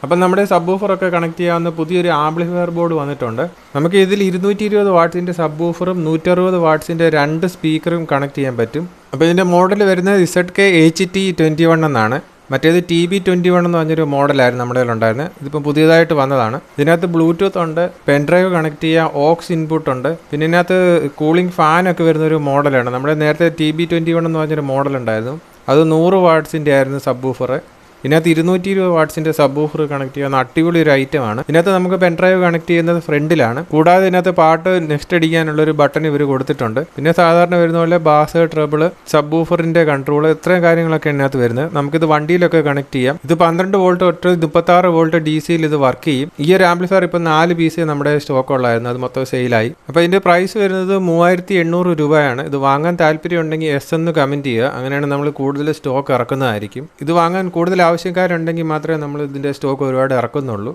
അപ്പം നമ്മുടെ sub വൂഫറൊക്കെ connect ചെയ്യാവുന്ന പുതിയൊരു ആംപ്ലിഫയർ ബോർഡ് വന്നിട്ടുണ്ട്. നമുക്ക് ഇതിൽ 220 വാട്ട്സിൻ്റെ സബ് വൂഫറും 160 വാട്ട്സിൻ്റെ 2 സ്പീക്കറും കണക്ട് ചെയ്യാൻ പറ്റും. അപ്പോൾ ഇതിൻ്റെ മോഡൽ വരുന്നത് ZK-HT21 എന്നാണ്. മറ്റേത് TB21 എന്ന് പറഞ്ഞൊരു മോഡലായിരുന്നു നമ്മുടെ കയ്യിലുണ്ടായിരുന്നത്. ഇതിപ്പോൾ പുതിയതായിട്ട് വന്നതാണ്. ഇതിനകത്ത് ബ്ലൂടൂത്ത് ഉണ്ട്, പെൻഡ്രൈവ് കണക്ട് ചെയ്യാൻ ഓക്സ് ഇൻപുട്ട് ഉണ്ട്. പിന്നെ ഇതിനകത്ത് കൂളിംഗ് ഫാനൊക്കെ വരുന്നൊരു മോഡലാണ്. നമ്മുടെ നേരത്തെ TB21 എന്ന് പറഞ്ഞൊരു മോഡൽ ഉണ്ടായിരുന്നു. അത് 100 വാട്ട്സിൻ്റെ ആയിരുന്നു സബ് വൂഫർ. ഇതിനകത്ത് 220 വാട്ട്സിൻ്റെ സബ് വൂഫർ കണക്ട് ചെയ്യുന്ന അടിപൊളി ഒരു ഐറ്റമാണ്. ഇതിനകത്ത് നമുക്ക് പെൻഡ്രൈവ് കണക്ട് ചെയ്യുന്നത് ഫ്രണ്ടിലാണ്. കൂടാതെ ഇതിനകത്ത് പാട്ട് നെക്സ്റ്റ് അടിക്കാനുള്ളൊരു ബട്ടൺ ഇവർ കൊടുത്തിട്ടുണ്ട്. പിന്നെ സാധാരണ വരുന്ന പോലെ ബാസ്, ട്രബിള്, സബ് വൂഫറിൻ്റെ കൺട്രോൾ, ഇത്രയും കാര്യങ്ങളൊക്കെ ഇതിനകത്ത് വരുന്നത്. നമുക്കിത് വണ്ടിയിലൊക്കെ കണക്ട് ചെയ്യാം. ഇത് 12 വോൾട്ട് തൊട്ട് 36 വോൾട്ട് DC-യിൽ ഇത് വർക്ക് ചെയ്യും. ഈ ഒരു ആംപ്ലിഫയർ ഇപ്പോൾ 4 പീസ് നമ്മുടെ സ്റ്റോക്ക് ഉള്ളായിരുന്നു. അത് മൊത്തം സെയിലായി. അപ്പോൾ ഇതിൻ്റെ പ്രൈസ് വരുന്നത് 3800 രൂപയാണ്. ഇത് വാങ്ങാൻ താല്പര്യം ഉണ്ടെങ്കിൽ എസ് എന്ന് കമൻറ്റ് ചെയ്യുക. അങ്ങനെയാണ് നമ്മൾ കൂടുതൽ സ്റ്റോക്ക് ഇറക്കുന്നതായിരിക്കും. ഇത് വാങ്ങാൻ കൂടുതൽ ആവശ്യക്കാരുണ്ടെങ്കിൽ മാത്രമേ നമ്മൾ ഇതിൻ്റെ സ്റ്റോക്ക് ഒരുപാട് ഇറക്കുന്നുള്ളൂ.